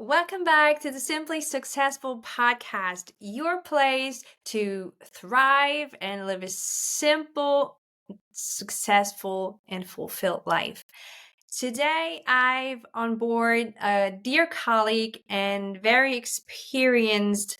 Welcome back to the Simply Successful podcast, your place to thrive and live a simple, successful, and fulfilled life. Today, I've on board a dear colleague and very experienced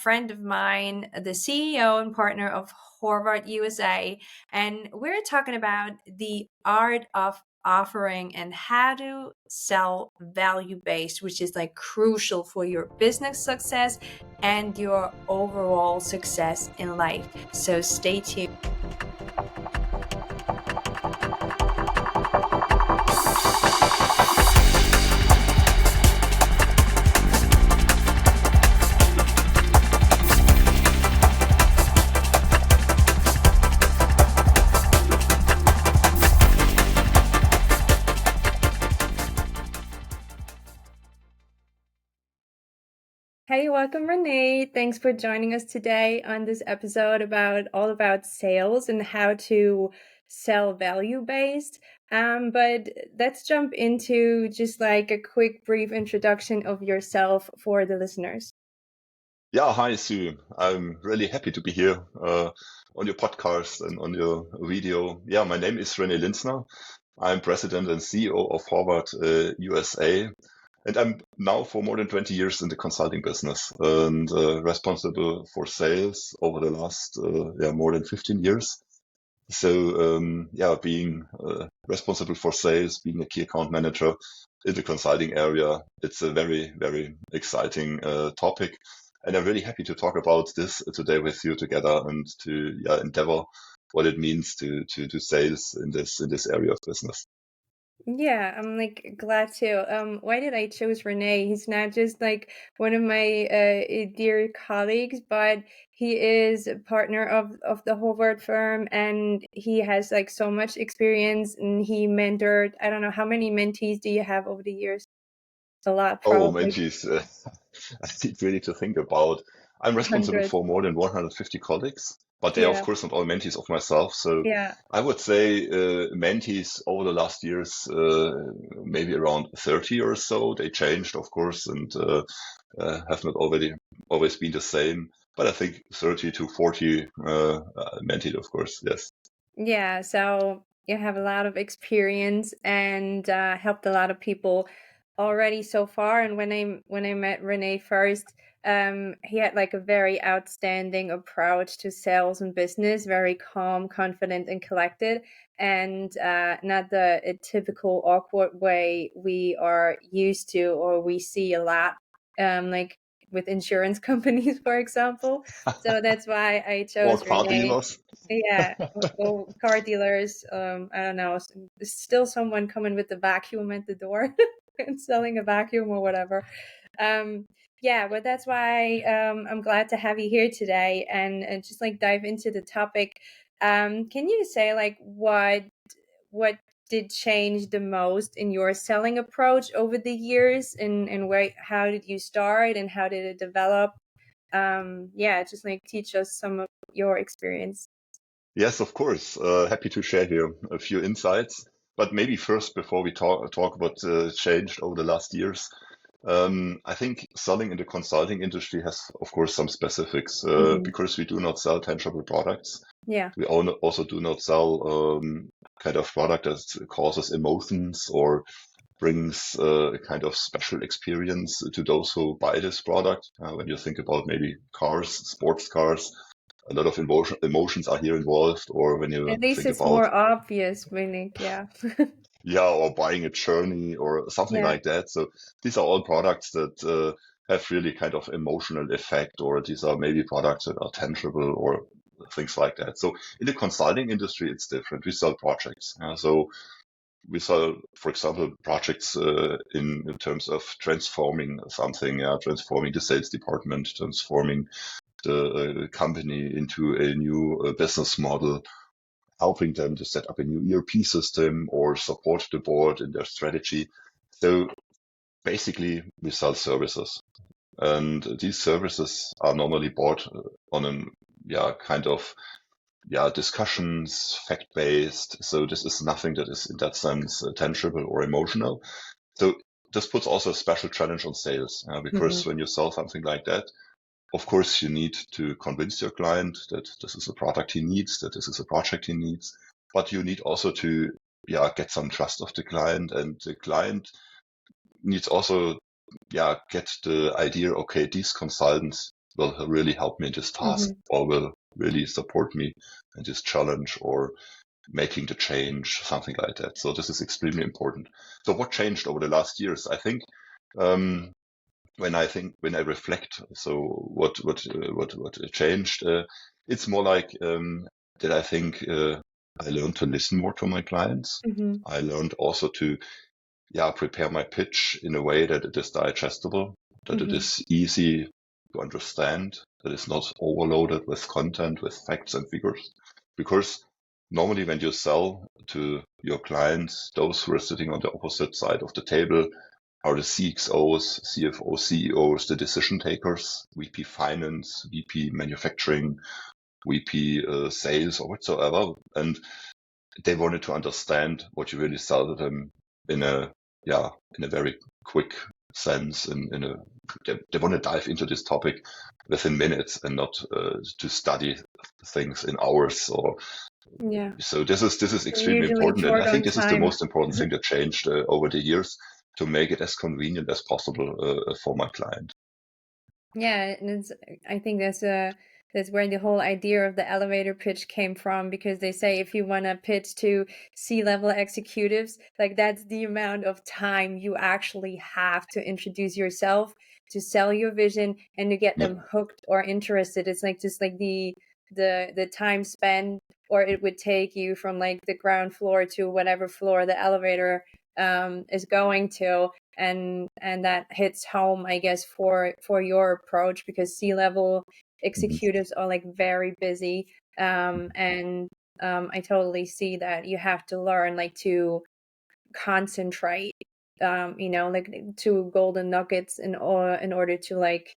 friend of mine, the CEO and partner of Horvath USA, and we're talking about the art of offering and how to sell value-based, which is like crucial for your business success and your overall success in life. So stay tuned. Hey, welcome, René. Thanks for joining us today on this episode all about sales and how to sell value-based. But let's jump into just like a quick, brief introduction of yourself for the listeners. Yeah, hi, Sue. I'm really happy to be here on your podcast and on your video. Yeah, my name is René Linsner. I'm president and CEO of Horvath USA. And I'm now for more than 20 years in the consulting business and responsible for sales over the last more than 15 years. So being responsible for sales, being a key account manager in the consulting area, it's a very, very exciting topic. And I'm really happy to talk about this today with you together and to endeavor what it means to do sales in this area of business. Yeah, I'm like glad to. Why did I choose René? He's not just like one of my dear colleagues, but he is a partner of the Horvath firm, and he has like so much experience, and he mentored. I don't know how many mentees do you have over the years? A lot, Oh, probably mentees, I need really to think about. I'm responsible hundreds. for more than 150 colleagues, but they are, of Yeah, course, not all mentees of myself. So yeah. I would say mentees over the last years, maybe around 30 or so. They changed, of course, and have not always been the same. But I think 30 to 40 mentees, of course, yes. Yeah, so you have a lot of experience and helped a lot of people already so far. And when I met René first, he had like a very outstanding approach to sales and business, very calm, confident, and collected, and not the typical awkward way we are used to or we see a lot, like with insurance companies, for example. So that's why I Or chose car René. dealers. Yeah, or car dealers. I don't know. There's still someone coming with the vacuum at the door and selling a vacuum or whatever. Um, yeah, but that's why I'm glad to have you here today and just like dive into the topic. Can you say like what did change the most in your selling approach over the years, and where how did you start and how did it develop? Yeah, just like teach us some of your experience. Yes, of course. Happy to share here a few insights. But maybe first, before we talk what changed over the last years, I think selling in the consulting industry has, of course, some specifics Mhm. because we do not sell tangible products. Yeah. We also do not sell kind of product that causes emotions or brings a kind of special experience to those who buy this product. When you think about maybe cars, sports cars, a lot of emotions are here involved. Or when At you least think it's about, more obvious, meaning, yeah. yeah, or buying a journey or something Yeah. like that. So these are all products that have really kind of emotional effect, or these are maybe products that are tangible or things like that. So in the consulting industry, it's different. We sell projects. So we sell, for example, projects in terms of transforming something, transforming the sales department, transforming the company into a new business model, helping them to set up a new ERP system or support the board in their strategy. So basically, we sell services, and these services are normally bought on an kind of discussions, fact-based. So this is nothing that is in that sense tangible or emotional. So this puts also a special challenge on sales, because when you sell something like that, of course, you need to convince your client that this is a product he needs, that this is a project he needs, but you need also to get some trust of the client, and the client needs also get the idea, okay, these consultants will really help me in this task, or will really support me in this challenge, or making the change, something like that. So this is extremely important. So what changed over the last years? I think when I reflect, so what changed? It's more like that I think I learned to listen more to my clients. I learned also to prepare my pitch in a way that it is digestible, that it is easy to understand, that it's not overloaded with content, with facts and figures. Because normally when you sell to your clients, those who are sitting on the opposite side of the table are the CXOs, CFOs, CEOs, the decision takers, VP finance, VP manufacturing, VP sales, or whatsoever. And they wanted to understand what you really sell to them in a very quick sense. They want to dive into this topic within minutes, and not to study things in hours. Or so this is extremely Usually important, and I short think on this is the time. most important thing that changed over the years, to make it as convenient as possible for my client. Yeah, and I think that's where the whole idea of the elevator pitch came from, because they say if you want to pitch to C-level executives, like that's the amount of time you actually have to introduce yourself, to sell your vision, and to get them hooked or interested. It's like just like the time spent, or it would take you from like the ground floor to whatever floor the elevator is going to. And that hits home, I guess, for your approach, because C-level executives are like very busy, and I totally see that you have to learn like to concentrate, like to golden nuggets in order to like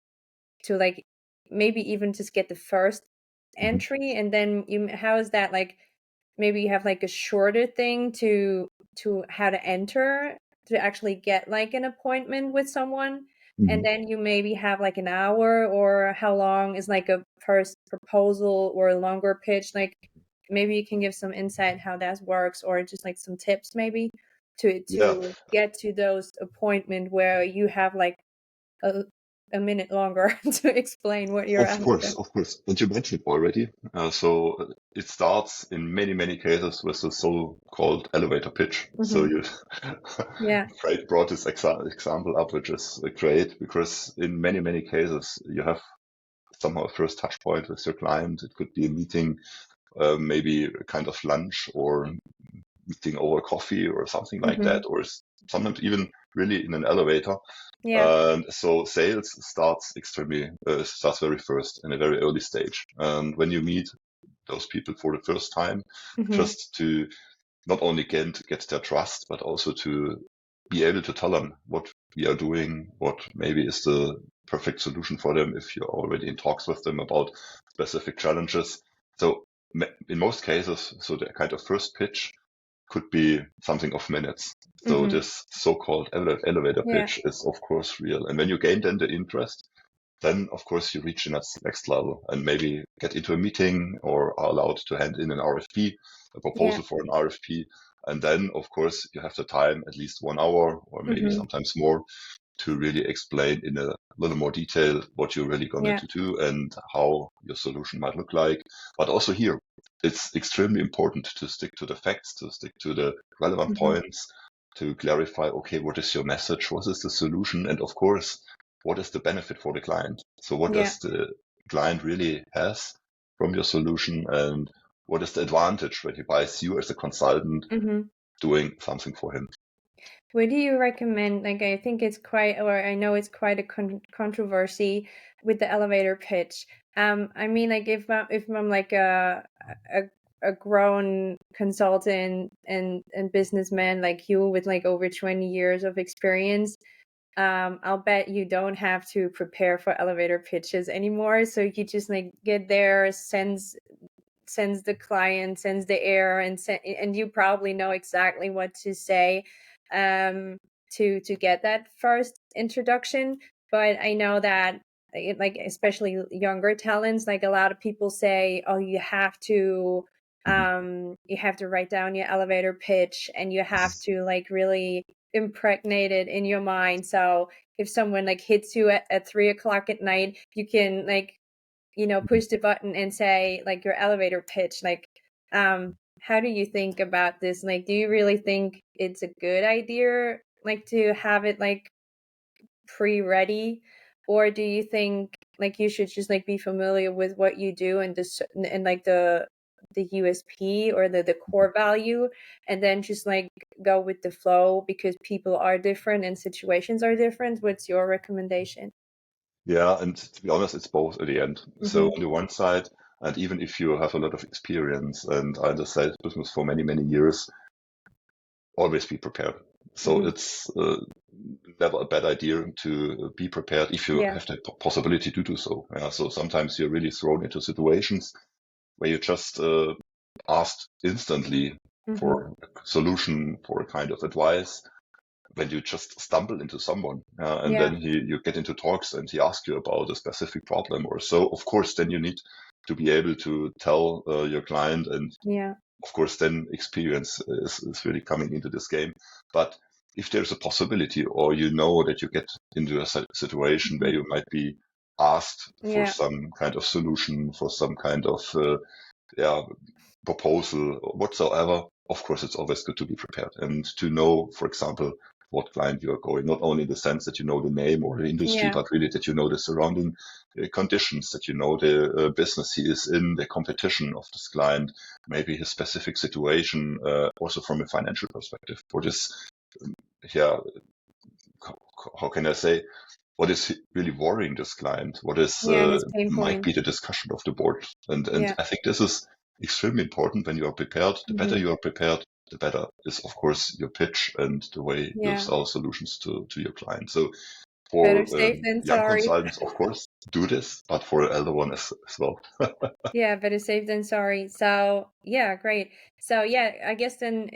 maybe even just get the first entry, and then how is that, like maybe you have like a shorter thing to how to enter to actually get like an appointment with someone, and then you maybe have like an hour, or how long is like a first proposal or a longer pitch? Like maybe you can give some insight how that works, or just like some tips maybe to get to those appointment where you have like a minute longer to explain what you're Of after. course, of course. And you mentioned already. So it starts in many cases with the so-called elevator pitch. So you Fred brought this example up, which is great, because in many cases you have somehow a first touch point with your client. It could be a meeting, maybe a kind of lunch, or meeting over coffee or something like that, or sometimes even really in an elevator. So sales starts very first, in a very early stage. And when you meet those people for the first time, just to not only get their trust, but also to be able to tell them what we are doing, what maybe is the perfect solution for them if you're already in talks with them about specific challenges. So in most cases, so the kind of first pitch could be something of minutes. So this so-called elevator pitch is of course real. And when you gain then the interest, then of course you reach the next level, and maybe get into a meeting, or are allowed to hand in an RFP, a proposal for an RFP. And then of course you have the time, at least 1 hour, or maybe sometimes more, to really explain in a little more detail what you're really going to do, and how your solution might look like. But also here, it's extremely important to stick to the facts, to stick to the relevant points, to clarify, okay, what is your message? What is the solution? And of course, what is the benefit for the client? So what does the client really has from your solution? And what is the advantage when he buys you as a consultant doing something for him? What do you recommend? Like, I think it's quite, or I know it's quite a controversy with the elevator pitch. I mean, like if I'm like a grown consultant and businessman like you, with like over 20 years of experience, I'll bet you don't have to prepare for elevator pitches anymore. So you just like get there, sends the client, sends the air, and you probably know exactly what to say. to get that first introduction. But I know that like especially younger talents, like a lot of people say, oh, Mhm. you have to write down your elevator pitch and you have to like really impregnate it in your mind. So if someone like hits you at 3 o'clock at night, you can like, push the button and say like your elevator pitch. Like, how do you think about this? Like, do you really think it's a good idea, like to have it like pre-ready, or do you think like you should just like be familiar with what you do and this and like the USP or the core value, and then just like go with the flow because people are different and situations are different? What's your recommendation? Yeah, and to be honest, it's both at the end. So Mm-hmm. on the one side, and even if you have a lot of experience, and I just sales business for many, many years, always be prepared. So Mm-hmm. it's never a bad idea to be prepared if you Yeah. have the possibility to do so. Yeah, so sometimes you're really thrown into situations where you just asked instantly Mm-hmm. for a solution, for a kind of advice, when you just stumble into someone, and Yeah. then you get into talks and he asks you about a specific problem or so. Of course, then you need to be able to tell your client, and Yeah. of course, then experience is really coming into this game. But if there's a possibility, or you know that you get into a situation where Mm-hmm. you might be asked for Yeah. some kind of solution, for some kind of yeah, proposal whatsoever, of course, it's always good to be prepared and to know, for example, what client you are going, not only in the sense that you know the name or the industry, Yeah. but really that you know the surrounding conditions, that you know the business he is in, the competition of this client, maybe his specific situation, also from a financial perspective. What is, yeah, how can I say, what is really worrying this client? What is Yeah. His pain might point. be the discussion of the board? And Yeah. I think this is extremely important when you are prepared. The better Mm-hmm. you are prepared, the better is, of course, your pitch and the way you Yeah. sell solutions to your client. So Better for safe than young sorry. consultants, of course, do this, but for an elder one as well. Yeah, better safe than sorry. So, yeah, great. So, yeah, I guess then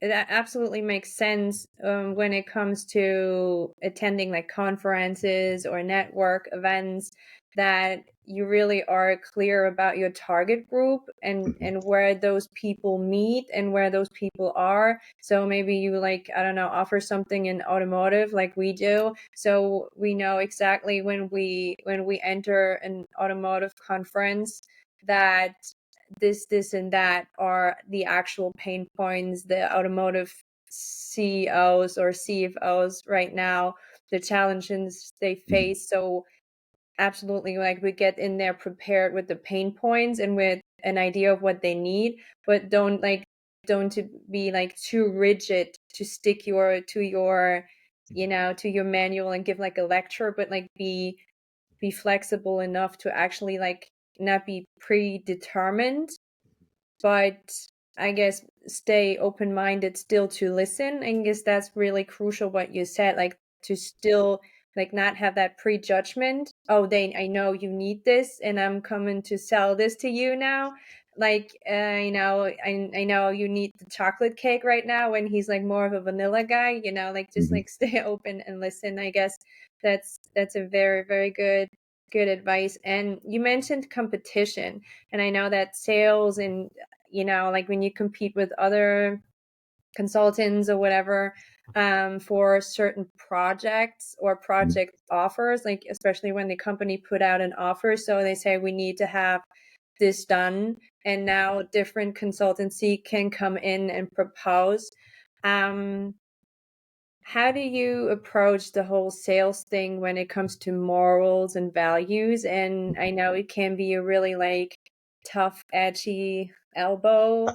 that absolutely makes sense when it comes to attending like conferences or network events, that you really are clear about your target group Mhm, and where those people meet and where those people are. So maybe you like, I don't know, offer something in automotive like we do, so we know exactly when we enter an automotive conference that this and that are the actual pain points the automotive CEOs or CFOs right now, the challenges they mhm, face. So absolutely, like we get in there prepared with the pain points and with an idea of what they need, but don't to be like too rigid to stick to your manual and give like a lecture, but like be flexible enough to actually like not be predetermined, but I guess stay open minded still to listen. I guess that's really crucial what you said, like to still like not have that prejudgment. Oh, I know you need this and I'm coming to sell this to you now. Like I know you need the chocolate cake right now when he's like more of a vanilla guy, like just mhm. like stay open and listen. I guess that's a very, very good advice. And you mentioned competition, and I know that sales and like when you compete with other consultants or whatever, for certain projects or project offers, like especially when the company put out an offer, so they say we need to have this done, and now different consultancy can come in and propose. um how do you approach the whole sales thing when it comes to morals and values? And I know it can be a really like tough, edgy elbow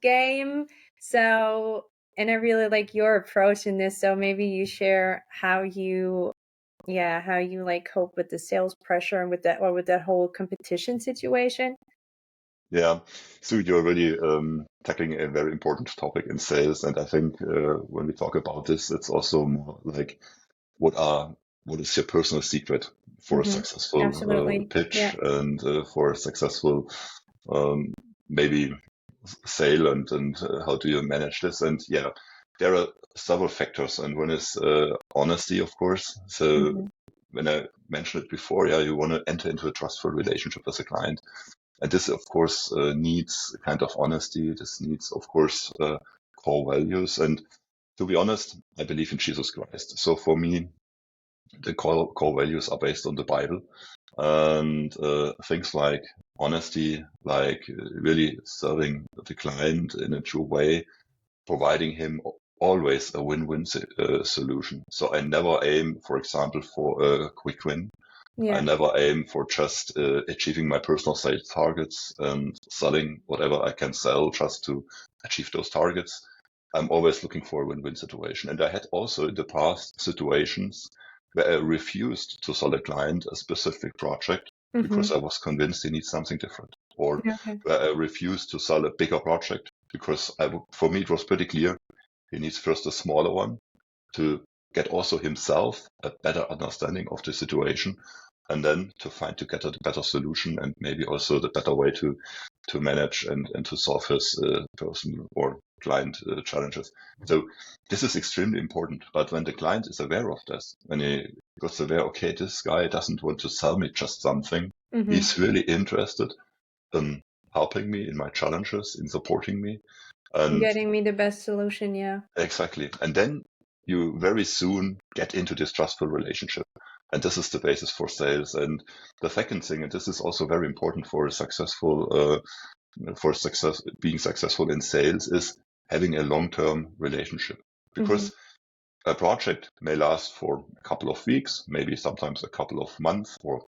game. So, and I really like your approach in this. So maybe you share how you like cope with the sales pressure and with that, or with that whole competition situation. Yeah, so you're really tackling a very important topic in sales, and I think when we talk about this, it's also more like what are what is your personal secret for a Mm-hmm. successful Absolutely. Yeah. pitch and for a successful um, maybe sale, and how do you manage this? And yeah, there are several factors, and one is honesty, of course. So Mm-hmm. when I mentioned it before, yeah, you want to enter into a trustful relationship with a client. And this, of course, needs a kind of honesty. This needs, of course, core values. And to be honest, I believe in Jesus Christ. So for me, the core values are based on the Bible, and things like honesty, like really serving the client in a true way, providing him always a win-win solution. So I never aim, for example, for a quick win. I Yeah. never aim for just achieving my personal sales targets and selling whatever I can sell just to achieve those targets. I'm always looking for a win-win situation. And I had also in the past situations where I refused to sell a client a specific project Mm-hmm. because I was convinced he needs something different, or Okay. where I refused to sell a bigger project because for me it was pretty clear he needs first a smaller one to get also himself a better understanding of the situation, and then to find together the better solution and maybe also the better way to manage and to solve his personal or client challenges. So this is extremely important. But when the client is aware of this, when he gets aware, okay, this guy doesn't want to sell me just something, Mm-hmm. he's really interested in helping me in my challenges, in supporting me. And Getting me the best solution, yeah. exactly. And then you very soon get into this trustful relationship. And this is the basis for sales. And the second thing, and this is also very important for a being successful in sales, is having a long-term relationship. Mm-hmm. Because a project may last for a couple of weeks, maybe sometimes a couple of months, or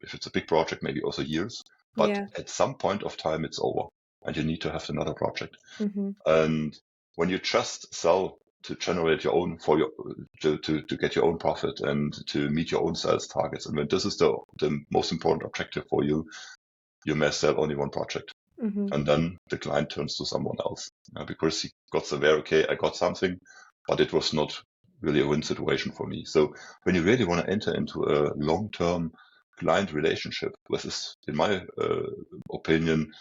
if it's a big project, maybe also years. But Yeah. at some point of time, it's over and you need to have another project. Mm-hmm. And when you just sell to generate your own to get your own profit and to meet your own sales targets, and when this is the most important objective for you, you may sell only one project. Mm-hmm. And then the client turns to someone else because he got aware, okay, I got something, but it was not really a win situation for me. So when you really want to enter into a long-term client relationship, this is, in my opinion,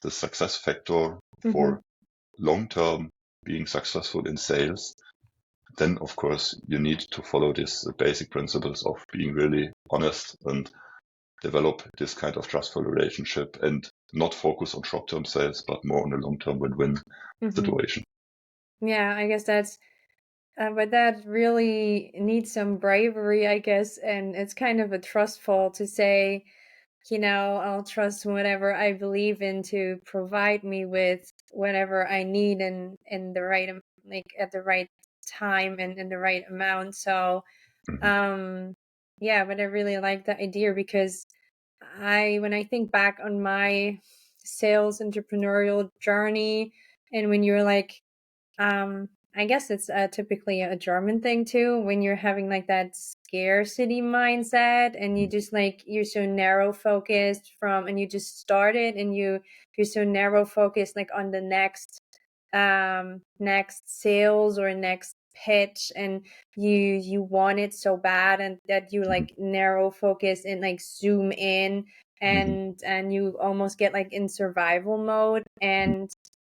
the success factor Mm-hmm. for long-term being successful in sales, then of course you need to follow these basic principles of being really honest and develop this kind of trustful relationship and not focus on short-term sales, but more on a long-term win-win Mm-hmm. situation. Yeah, I guess that's but that really needs some bravery, I guess, and it's kind of a trustful to say, I'll trust whatever I believe in to provide me with whatever I need and in the right like at the right time and in the right amount. So Mhm, um yeah, but I really like the idea because when I think back on my sales entrepreneurial journey and when you're like I guess it's typically a German thing too, when you're having like that scarcity mindset and you just like you're so narrow focused and you just started and you're so narrow focused like on the next sales or next pitch and you want it so bad and that you mhm, like narrow focus and like zoom in mhm, and you almost get like in survival mode and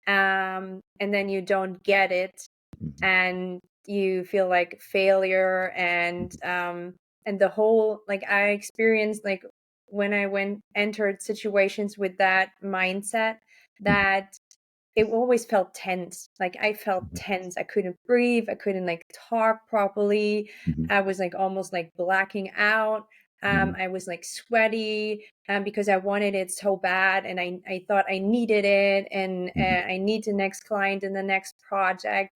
then you don't get it mhm, and you feel like failure and the whole like I experienced like when I went entered situations with that mindset mhm, that it always felt tense. Like I felt tense. I couldn't breathe. I couldn't like talk properly. mhm, I was like almost like blacking out. mhm, I was like sweaty because I wanted it so bad and I thought I needed it and mhm, I need the next client in the next project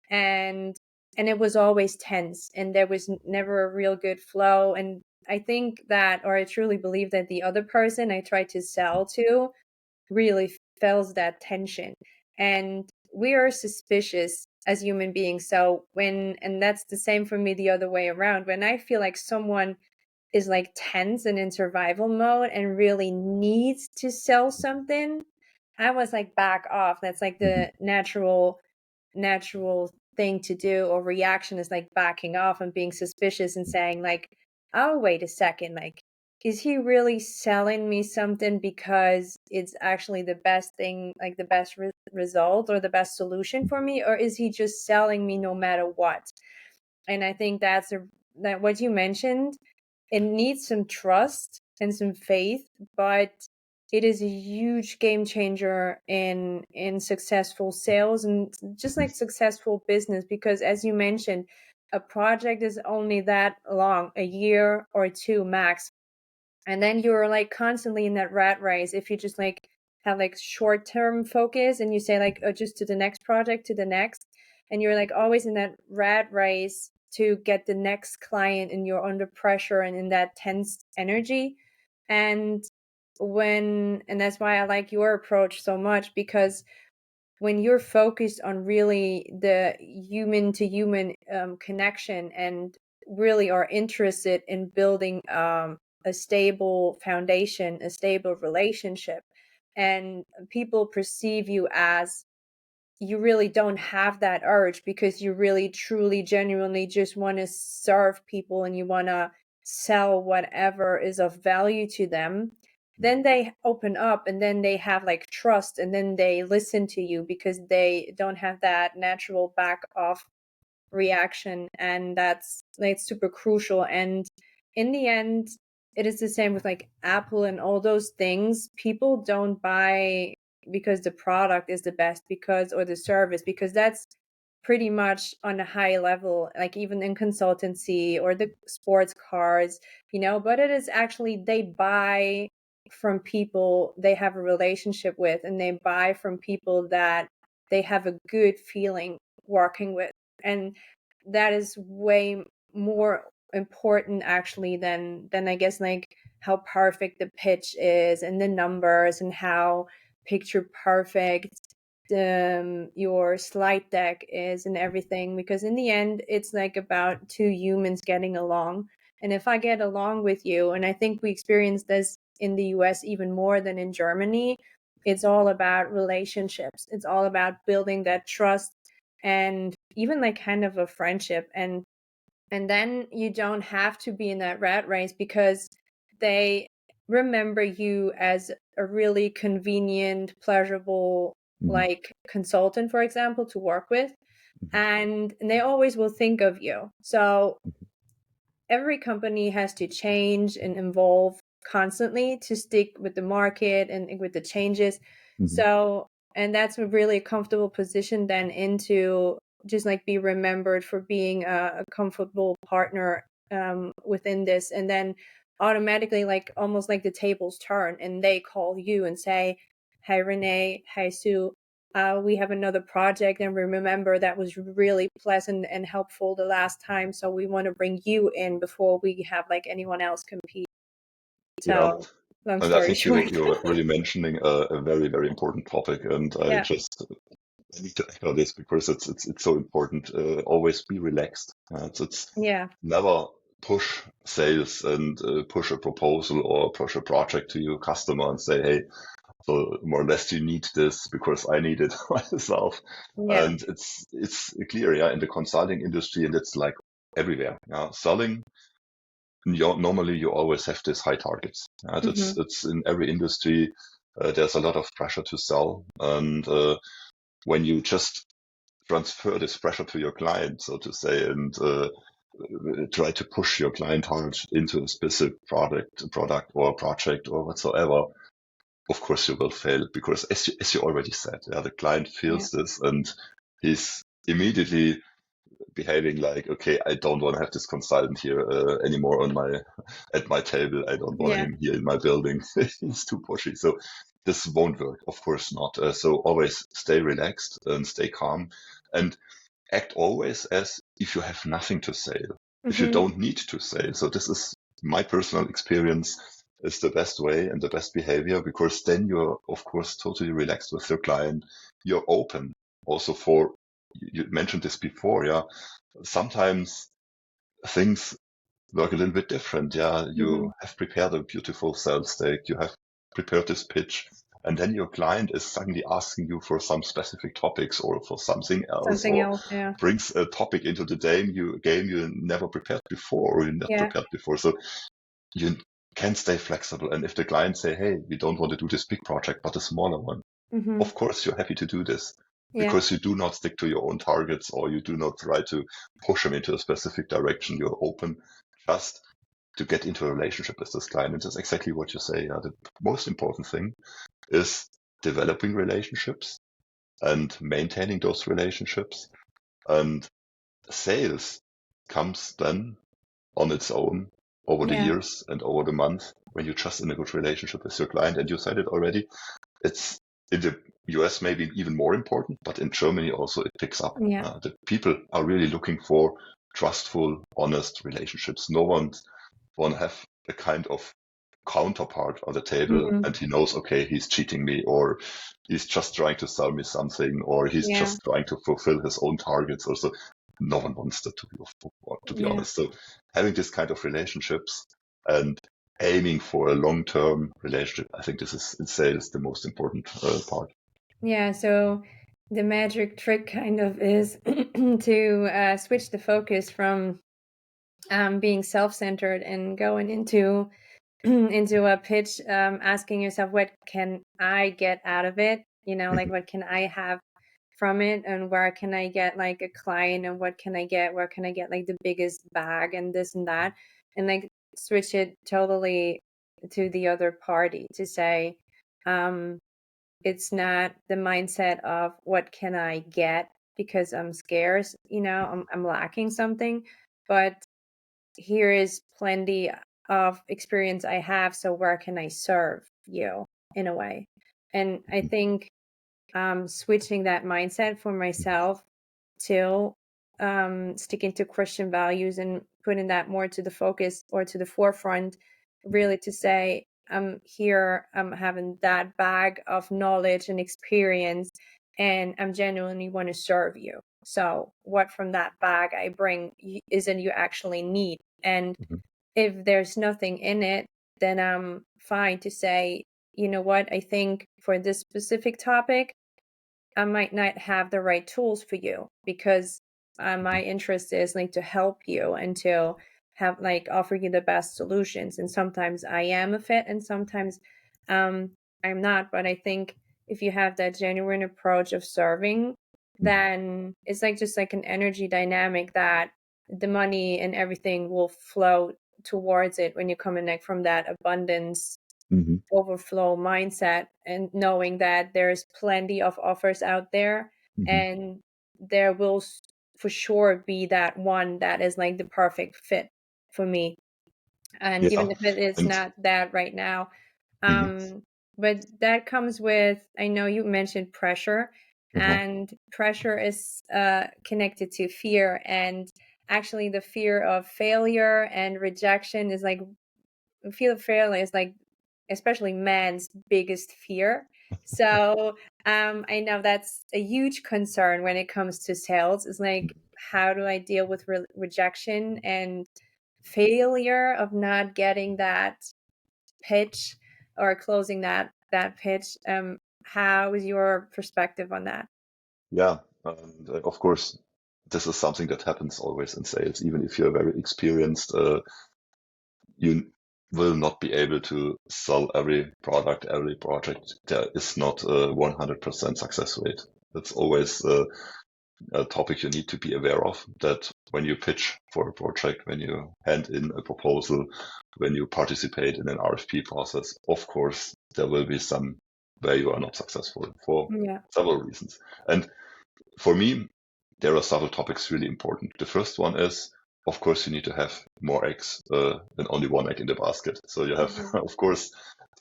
and and it was always tense and there was never a real good flow and I think that or I truly believe that the other person I tried to sell to really feels that tension. And we are suspicious as human beings. So and that's the same for me the other way around. When I feel like someone is like tense and in survival mode and really needs to sell something, I was like back off. That's like mhm, the natural thing to do or reaction is like backing off and being suspicious and saying like, oh, wait a second, like is he really selling me something because it's actually the best thing, like the best result or the best solution for me, or is he just selling me no matter what? And I think that what you mentioned, it needs some trust and some faith, but it is a huge game changer in successful sales and just like successful business, because as you mentioned, a project is only that long, a year or two max, and then you're like constantly in that rat race. If you just like have like short term focus and you say like, oh, just to the next project, to the next, and you're like always in that rat race to get the next client, and you're under pressure and in that tense energy. And and that's why I like your approach so much, because when you're focused on really the human to human connection, and really are interested in building a stable foundation, a stable relationship, and people perceive you as, you really don't have that urge, because you really truly genuinely just want to serve people and you want to sell whatever is of value to them, then they open up, and then they have like trust, and then they listen to you because they don't have that natural back off reaction. And that's like super crucial. And in the end, it is the same with like Apple and all those things. People don't buy because the product is the best, because, or the service, because that's pretty much on a high level, like even in consultancy or the sports cars, but it is actually, they buy from people they have a relationship with, and they buy from people that they have a good feeling working with. And that is way more important actually than I guess like how perfect the pitch is and the numbers and how picture perfect your slide deck is and everything, because in the end it's like about two humans getting along. And if I get along with you, and I think we experience this in the US even more than in Germany, it's all about relationships, it's all about building that trust, and even like kind of a friendship. And then you don't have to be in that rat race, because they remember you as a really convenient, pleasurable, Mhm. like consultant, for example, to work with. And they always will think of you. So every company has to change and evolve constantly to stick with the market and with the changes. Mhm. So, and that's a really comfortable position then into just like be remembered for being a comfortable partner within this. And then automatically, like almost like the tables turn and they call you and say, "Hi, Renee. Hi, Sue. We have another project, and we remember that was really pleasant and helpful the last time. So we want to bring you in before we have like anyone else compete." Yeah, So, long and I story think short. you're really mentioning a very, very important topic, and Yeah. I need to echo this because it's so important. Always be relaxed. It's Yeah. never push sales and push a proposal or push a project to your customer and say, hey, so more or less you need this because I need it myself. Yeah. And it's clear, yeah, in the consulting industry, and it's like everywhere. Yeah, selling. Normally, you always have these high targets. Hmm. It's in every industry. There's a lot of pressure to sell, and when you just transfer this pressure to your client, so to say, and try to push your client hard into a specific product or project or whatsoever, of course you will fail because, as you already said, yeah, the client Yeah. feels this and he's immediately behaving like, okay, I don't want to have this consultant here anymore on my at my table. I don't want Yeah. him here in my building. He's too pushy. So this won't work. Of course not. So always stay relaxed and stay calm and act always as if you have nothing to say, if you Hmm. don't need to say. So this is my personal experience is the best way and the best behavior because then you're of course totally relaxed with your client. You're open also for you mentioned this before, yeah. Sometimes things work a little bit different. Yeah, Hmm. you have prepared a beautiful sales deck, you have prepared this pitch, and then your client is suddenly asking you for some specific topics or for something else, Something or else. Yeah. brings a topic into the game you never prepared before or you not Yeah. prepared before. So you can stay flexible. And if the clients say, hey, we don't want to do this big project, but a smaller one, Mm-hmm. of course, you're happy to do this Yeah. because you do not stick to your own targets or you do not try to push them into a specific direction. You're open just to get into a relationship with this client. And that's exactly what you say. The most important thing is developing relationships and maintaining those relationships. And sales comes then on its own over the Yeah. years and over the month when you're just in a good relationship with your client. And you said it already. It's in the US maybe even more important, but in Germany also it picks up. Yeah. The people are really looking for trustful, honest relationships. No one want to have a kind of counterpart on the table Mm-hmm. and he knows, okay, he's cheating me or he's just trying to sell me something or he's Yeah. just trying to fulfill his own targets or so. No one wants that to be Yeah. honest. So having this kind of relationships and aiming for a long-term relationship, I think this is in sales the most important part. Yeah. So the magic trick kind of is to switch the focus from being self-centered and going into into a pitch, asking yourself, what can I get out of it? Like Mhm, what can I have from it, and where can I get like a client, and where can I get like the biggest bag and this and that, and like switch it totally to the other party to say, um, it's not the mindset of what can I get because I'm scarce, I'm lacking something, but here is plenty of experience I have, so where can I serve you in a way? And I mhm, think switching that mindset for myself to sticking to Christian values and putting that more to the focus or to the forefront, really to say, I'm here, I'm having that bag of knowledge and experience, and I'm genuinely want to serve you. So, what from that bag I bring isn't you actually need? And mhm, if there's nothing in it, then I'm fine to say, you know what, I think for this specific topic, I might not have the right tools for you because mhm, my interest is like to help you and to have like offer you the best solutions. And sometimes I am a fit and sometimes um, I'm not. But I think if you have that genuine approach of serving, mhm, then it's like just like an energy dynamic that the money and everything will flow towards it when you come in like from that abundance mhm, overflow mindset and knowing that there's plenty of offers out there, mhm. and there will for sure be that one that is like the perfect fit for me, and Yeah. even if it is And not that right now, mhm, um but that comes with, I know you mentioned pressure, uh-huh, and pressure is connected to fear, and actually the fear of failure and rejection is like, fear of failure is like especially men's biggest fear. So I know that's a huge concern when it comes to sales. It's like, how do I deal with rejection and failure of not getting that pitch or closing that pitch? How is your perspective on that? yeah. And of course, this is something that happens always in sales. Even if you're very experienced, you will not be able to sell every product, every project. There is not a 100% success rate. That's always a topic you need to be aware of, that when you pitch for a project, when you hand in a proposal, when you participate in an RFP process, of course, there will be some where you are not successful for Yeah. several reasons. And for me, there are several topics really important. The first one is, of course, you need to have more eggs than only one egg in the basket. So you have, Mhm. of course,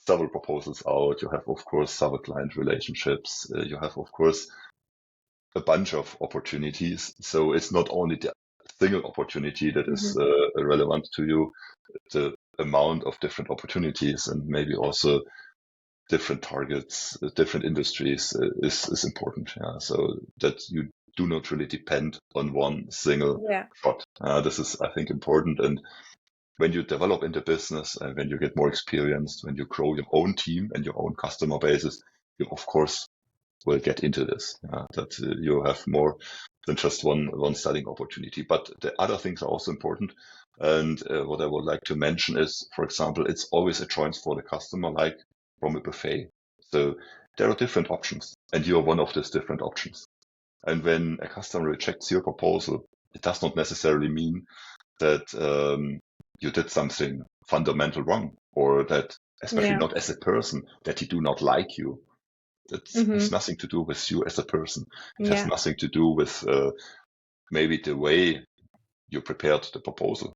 several proposals out. You have, of course, several client relationships. You have, of course, a bunch of opportunities. So it's not only the single opportunity that is Mhm. relevant to you, the amount of different opportunities and maybe also different targets, different industries is important. Yeah. So that you do not really depend on one single Yeah. shot. This is, I think, important. And when you develop in the business and when you get more experienced, when you grow your own team and your own customer bases, you of course will get into this. That you have more than just one selling opportunity. But the other things are also important. And what I would like to mention is, for example, it's always a choice for the customer, like from a buffet. So there are different options, and you are one of those different options. And when a customer rejects your proposal, it does not necessarily mean that you did something fundamental wrong, or that, especially Yeah. not as a person, that he do not like you. It has Mm-hmm. nothing to do with you as a person. It has Yeah. nothing to do with maybe the way you prepared the proposal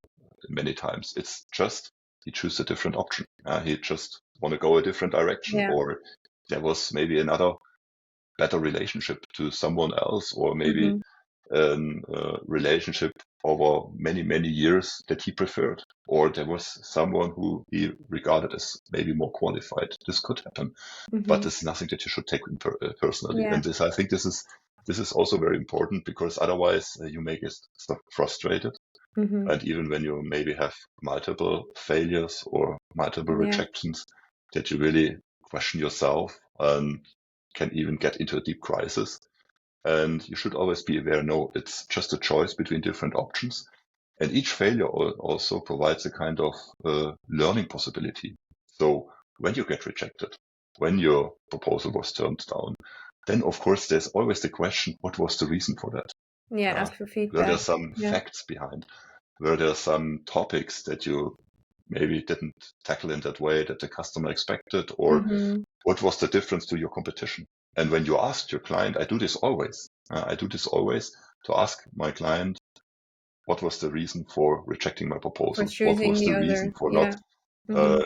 many times. It's just he chose a different option. He just want to go a different direction, Yeah. or there was maybe another better relationship to someone else, or maybe Mm-hmm. a relationship over many, many years that he preferred, or there was someone who he regarded as maybe more qualified. This could happen, but Mm-hmm. it's nothing that you should take personally. Yeah. And this, I think, this is also very important, because otherwise you may get frustrated. Mm-hmm. And even when you maybe have multiple failures or multiple Yeah. rejections, that you really question yourself and can even get into a deep crisis. And you should always be aware, no, it's just a choice between different options. And each failure also provides a kind of learning possibility. So when you get rejected, when your proposal was turned down, then of course there's always the question, what was the reason for that? Yeah. Uh, Ask for were there feedback. some Yeah. facts behind? Were there some topics that you maybe didn't tackle in that way that the customer expected? Or Mm-hmm. what was the difference to your competition? And when you ask your client, I do this always. I do this always to ask my client, what was the reason for rejecting my For proposal? What choosing was the the reason other. for not Yeah. Mm-hmm. uh,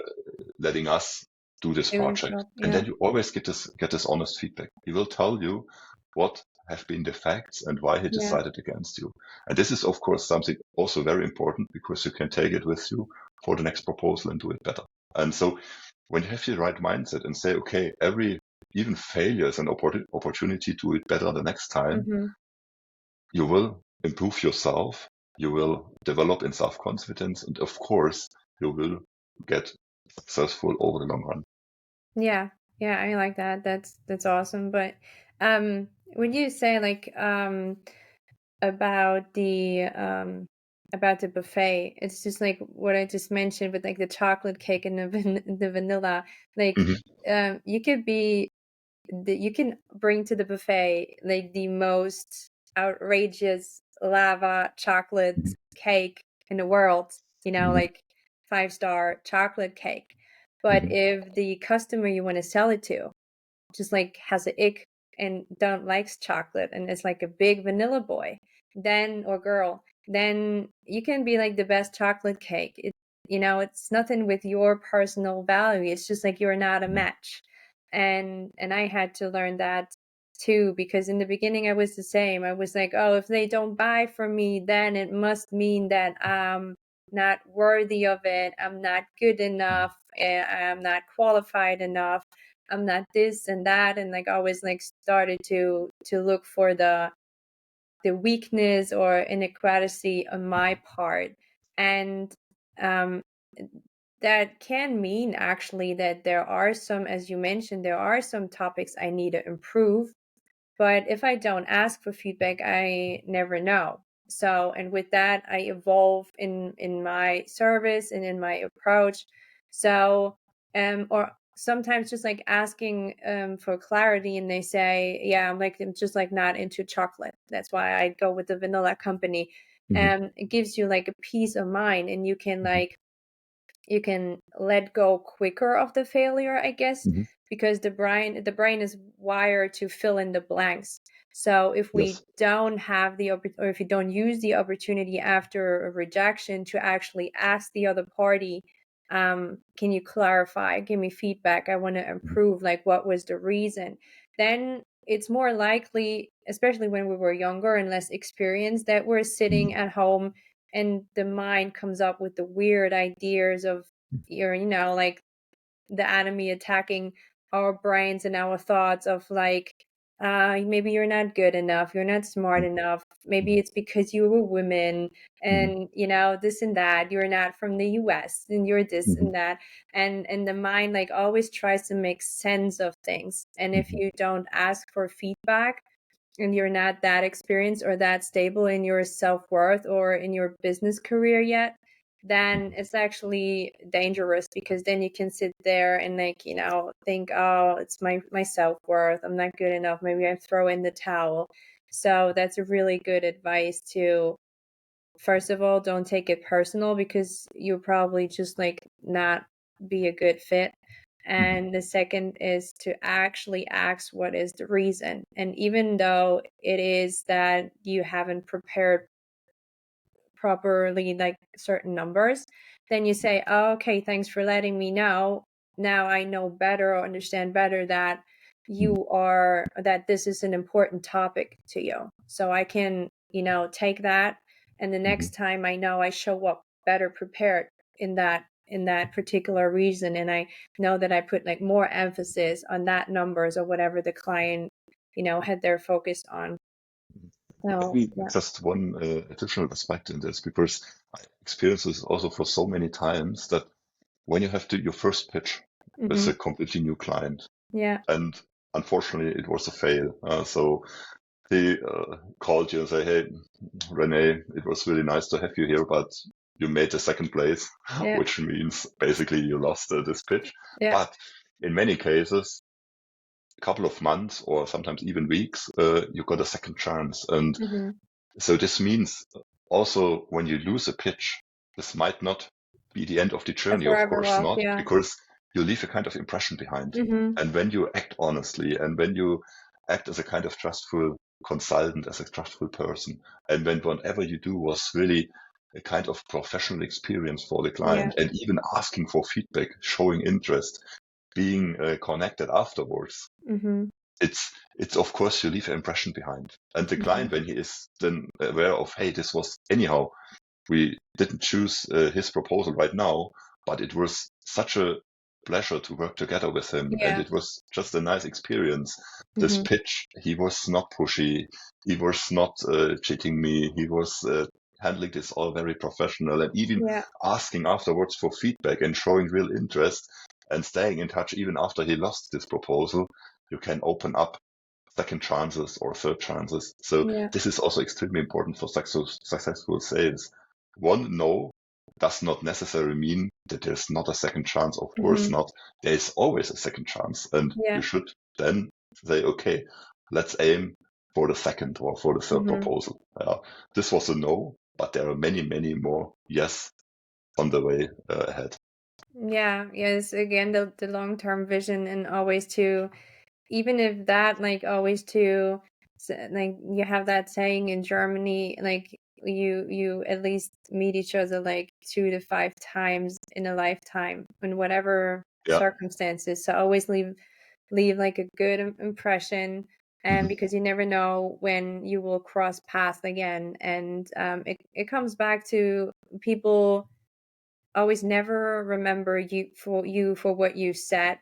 letting us do this Doing project? job. And Yeah. then you always get this honest feedback. He will tell you what have been the facts and why he Yeah. decided against you. And this is, of course, something also very important, because you can take it with you for the next proposal and do it better. And so when you have the right mindset and say, okay, even failure is an opportunity to do it better the next time, Mm-hmm. you will improve yourself, you will develop in self-confidence, and of course, you will get successful over the long run. Yeah. Yeah. I like that. That's awesome. But when you say like about the buffet, it's just like what I just mentioned with like the chocolate cake and the vanilla. Like Hmm. you could be you can bring to the buffet like the most outrageous lava chocolate cake in the world, Hmm. like 5-star chocolate cake. But Hmm. if the customer you want to sell it to just like has a ick and don't likes chocolate and is like a big vanilla boy, then or girl, then you can be like the best chocolate cake. It's nothing with your personal value. It's just like you're not a match. And I had to learn that too, because in the beginning I was the same. I was like, oh, if they don't buy from me, then it must mean that I'm not worthy of it. I'm not good enough. I'm not qualified enough. I'm not this and that, and like always like started to look for the weakness or inequality on my part. And um that can mean actually that there are some, as you mentioned, there are some topics I need to improve. But if I don't ask for feedback, I never know. So, and with that, I evolve in my service and in my approach. So, or sometimes just like asking for clarity, and they say, "Yeah, I'm just like not into chocolate. That's why I go with the vanilla company." Hmm. It gives you like a peace of mind, and you can let go quicker of the failure, I guess, Hmm. because the brain is wired to fill in the blanks. So if we Yes. don't have or if you don't use the opportunity after a rejection to actually ask the other party, can you clarify, give me feedback, I want to Hmm. improve, like what was the reason, then it's more likely, especially when we were younger and less experienced, that we're Hmm. sitting at home and the mind comes up with the weird ideas of like the enemy attacking our brains and our thoughts of like maybe you're not good enough, you're not smart enough, maybe it's because you were women, Hmm. and this and that, you're not from the US and you're this Hmm. and that. And the mind like always tries to make sense of things, and if Hmm. you don't ask for feedback and you're not that experienced or that stable in your self-worth or in your business career yet, then it's actually dangerous, because then you can sit there and like, think, oh, it's my self-worth, I'm not good enough, maybe I throw in the towel. So that's a really good advice to, first of all, don't take it personal, because you'll probably just like not be a good fit. And the second is to actually ask what is the reason. And even though it is that you haven't prepared properly like certain numbers, then you say, oh, okay, thanks for letting me know. Now I know better, or understand better, that that this is an important topic to you. So I can, take that, and the next time I know I show up better prepared in that particular reason, and I know that I put like more emphasis on that numbers, or whatever the client, had their focus on. So Maybe yeah. just one additional aspect in this, because I experienced this also for so many times, that when you have to your first pitch with a completely new client, Yeah. and unfortunately it was a fail. So he called you and say, "Hey, René, it was really nice to have you here, but you made the second place," Yeah. which means basically you lost this pitch. Yeah. But in many cases, a couple of months or sometimes even weeks, you got a second chance. And so this means also when you lose a pitch, this might not be the end of the A journey, of forever course walk, not, yeah. because you leave a kind of impression behind. Mhm. And when you act honestly, and when you act as a kind of trustful consultant, as a trustful person, and when whatever you do was really a kind of professional experience for the Yeah. client, and even asking for feedback, showing interest, being connected afterwards, Mhm. it's of course you leave an impression behind. And the Mhm. client, when he is then aware of, hey, this was anyhow, we didn't choose his proposal right now, but it was such a pleasure to work together with him, and Yeah. it was just a nice experience. This Mhm. pitch, he was not pushy, he was not cheating me, he was handling this all very professional, and even Yeah. asking afterwards for feedback and showing real interest and staying in touch even after he lost this proposal. You can open up second chances or third chances. So Yeah. this is also extremely important for successful sales. One no does not necessarily mean that there's not a second chance. Of course Mhm. not. There is always a second chance, and you Yeah. should then say, okay, let's aim for the second or for the third Mhm. proposal. This was a no, but there are many, many more yes on the way ahead. Yeah. Yes. Again, the long-term vision, and always to, even if that, like, always to, like, you have that saying in Germany, like, you at least meet each other like 2 to 5 times in a lifetime, in whatever Yeah. circumstances. So always leave like a good impression, and Mhm. because you never know when you will cross paths again. And it comes back to, people always never remember you for what you said.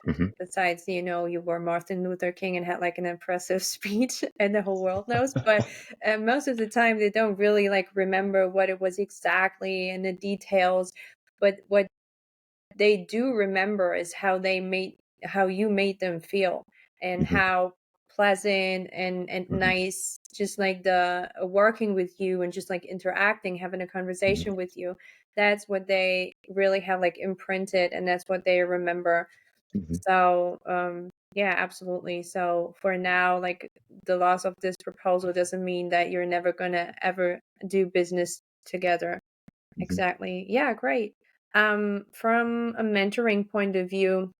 Mhm. Besides, you were Martin Luther King and had like an impressive speech and the whole world knows. But most of the time they don't really like remember what it was exactly and the details. But what they do remember is how you made them feel, and Mhm. how pleasant and Mhm. nice, just like the working with you, and just like interacting, having a Mhm. conversation with you. That's what they really have like imprinted, and that's what they remember. Mhm. So yeah, absolutely. So for now, like, the loss of this proposal doesn't mean that you're never gonna ever do business together. Mhm. Exactly. Yeah, great. From a mentoring point of view,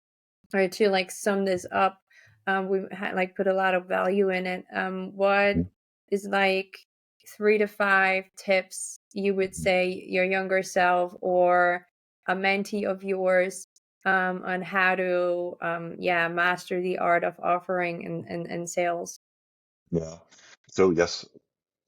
or to like sum this up, we had like put a lot of value in it. What Mhm. is like 3 to 5 tips you would say your younger self, or a mentee of yours, on how to master the art of offering and sales? Yeah. So yes,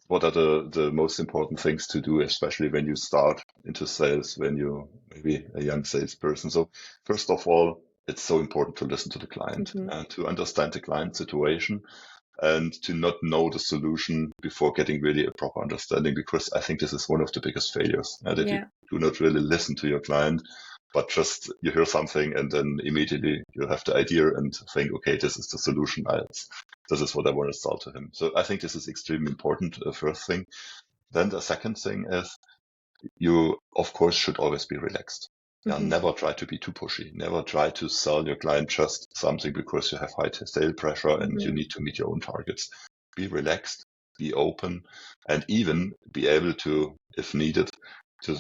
what are the most important things to do, especially when you start into sales, when you're maybe a young salesperson? So first of all, it's so important to listen to the client Hmm. and to understand the client situation, and to not know the solution before getting really a proper understanding, because I think this is one of the biggest failures, that you Yeah. do not really listen to your client, but just you hear something and then immediately you have the idea and think, okay, this is the solution. This is what I want to sell to him. So I think this is extremely important, first thing. Then the second thing is you, of course, should always be relaxed. Yeah, Mhm. never try to be too pushy. Never try to sell your client just something because you have high sale pressure and you Mhm. need to meet your own targets. Be relaxed, be open, and even be able to, if needed, to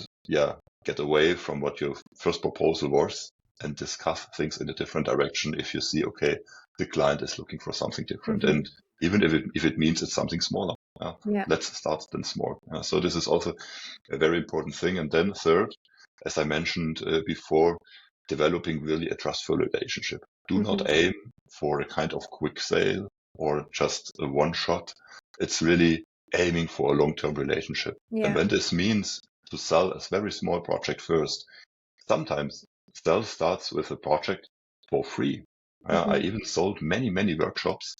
get away from what your first proposal was and discuss things in a different direction if you see, okay, the client is looking for something different. Mhm. And even if it means it's something smaller, Yeah. let's start then small. So this is also a very important thing. And then third, as I mentioned before, developing really a trustful relationship. Do not Mhm. aim for a kind of quick sale or just a one shot. It's really aiming for a long-term relationship. And Yeah. when this means to sell a very small project first, sometimes sales starts with a project for free. I Mhm. even sold many, many workshops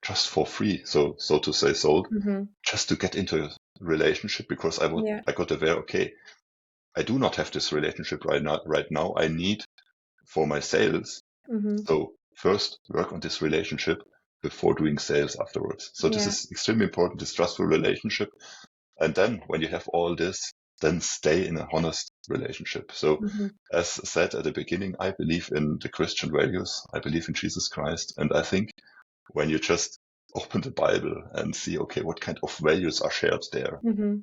just for free. So to say sold Mhm. just to get into a relationship because Yeah. I got aware, okay, I do not have this relationship right now. I need for my sales. Mhm. So first work on this relationship before doing sales afterwards. So this Yeah. is extremely important, this trustful relationship. And then when you have all this, then stay in a honest relationship. So Mhm. as said at the beginning, I believe in the Christian values. I believe in Jesus Christ. And I think when you just open the Bible and see, okay, what kind of values are shared there? Mhm.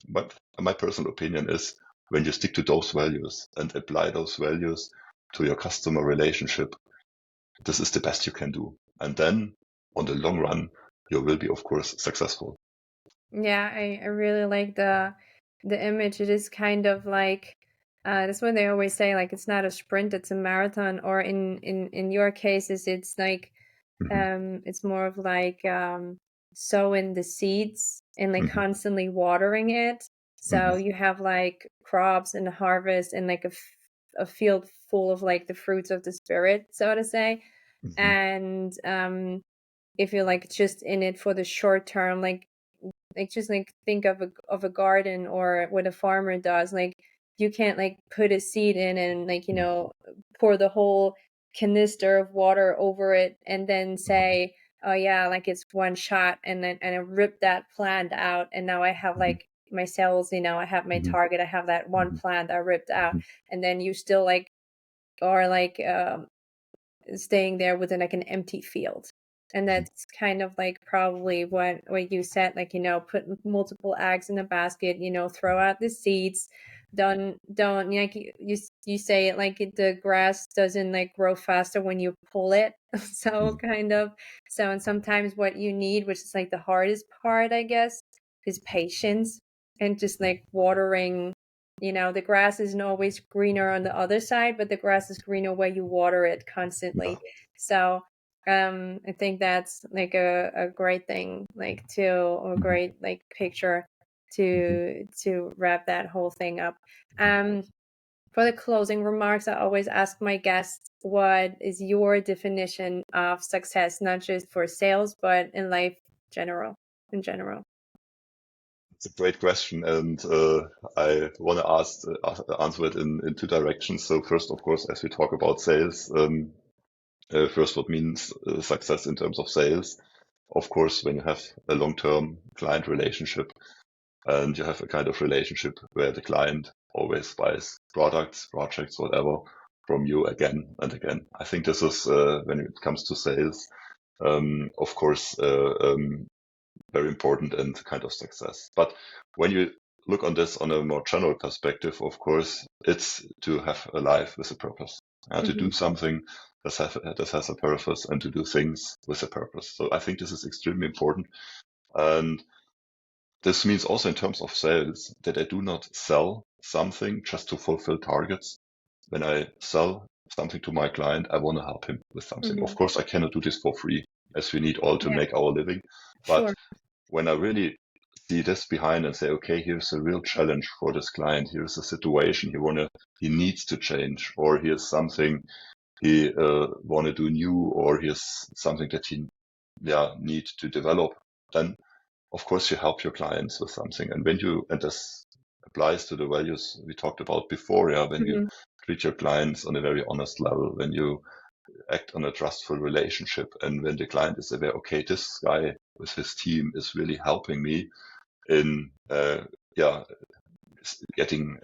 But my personal opinion is when you stick to those values and apply those values to your customer relationship, this is the best you can do. And then on the long run, you will be, of course, successful. Yeah, I really like the image. It is kind of like that's what they always say, like it's not a sprint, it's a marathon, or in your cases it's like Hmm. it's more of like sowing the seeds and like Hmm. constantly watering it. So Hmm. you have like crops and harvest and like a field full of like the fruits of the spirit, so to say. Hmm. And if you're like just in it for the short term, like just like think of a garden or what a farmer does. Like you can't like put a seed in and like pour the whole canister of water over it and then say, oh yeah, like it's one shot, and then and I rip that plant out and now I have Hmm. like my cells, I have my Hmm. target, I have that one Hmm. plant I ripped out. Hmm. And then you still like are like staying there within like an empty field. And that's kind of like probably what you said, like put multiple eggs in a basket, throw out the seeds. Don't like you say it like the grass doesn't like grow faster when you pull it. So kind of, so, and sometimes what you need, which is like the hardest part, I guess, is patience and just like watering. The grass isn't always greener on the other side, but the grass is greener where you water it Yeah. constantly. So I think that's like a great thing, like to or Hmm. great like picture Hmm. to wrap that whole thing up. Um for the closing remarks, I always ask my guests, what is your definition of success, not just for sales, but in life in general? It's a great question, and I want to answer it in two directions. So first, of course, as we talk about sales, first, what means success in terms of sales? Of course, when you have a long-term client relationship and you have a kind of relationship where the client always buys products, projects, whatever from you again and again. I think this is, when it comes to sales, of course, very important and kind of success. But when you look on this on a more general perspective, of course, it's to have a life with a purpose, to do Hmm. something that has a purpose and to do things with a purpose. So I think this is extremely important. And this means also in terms of sales that I do not sell something just to fulfill targets. When I sell something to my client, I want to help him with something. Of Hmm. course, I cannot do this for free as we need all to Yeah, make our living. sure. But when I really see this behind and say, okay, here's a real challenge for this client. Here's a situation he needs to change, or here's something he want to do new, or here's something that he need to develop. Then of course you help your clients with something. And and this applies to the values we talked about before. Yeah, when you Hmm. treat your clients on a very honest level, when you act on a trustful relationship, and when the client is aware, okay, this guy with his team is really helping me in yeah getting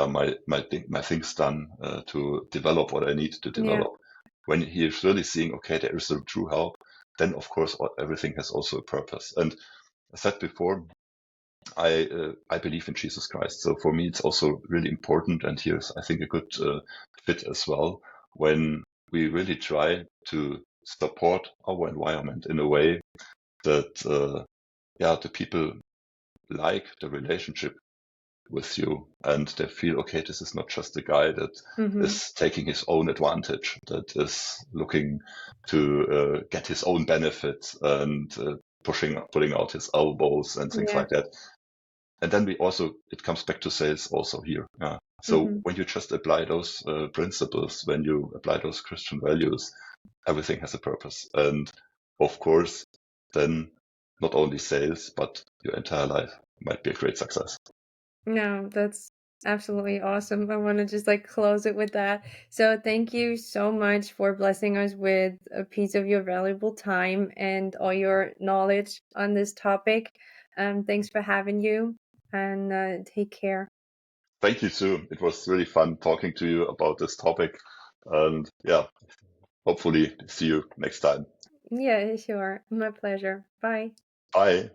my things done to develop what I need to develop. When he is really seeing, okay, there is a true help, then of course everything has also a purpose. And I said before, I believe in Jesus Christ. So for me, it's also really important. And here's, I think, a good fit as well, when we really try to support our environment in a way that, the people like the relationship with you, and they feel, okay, this is not just a guy that is taking his own advantage, that is looking to get his own benefits and putting out his elbows and things like that. And then it comes back to sales also here. Yeah. So when you just apply those principles, when you apply those Christian values, everything has a purpose. And of course, then not only sales, but your entire life might be a great success. No, that's absolutely awesome. I want to just close it with that. So thank you so much for blessing us with a piece of your valuable time and all your knowledge on this topic. Thanks for having you, and take care. Thank you, Sue. It was really fun talking to you about this topic. And hopefully see you next time. Yeah, sure. My pleasure. Bye. Bye.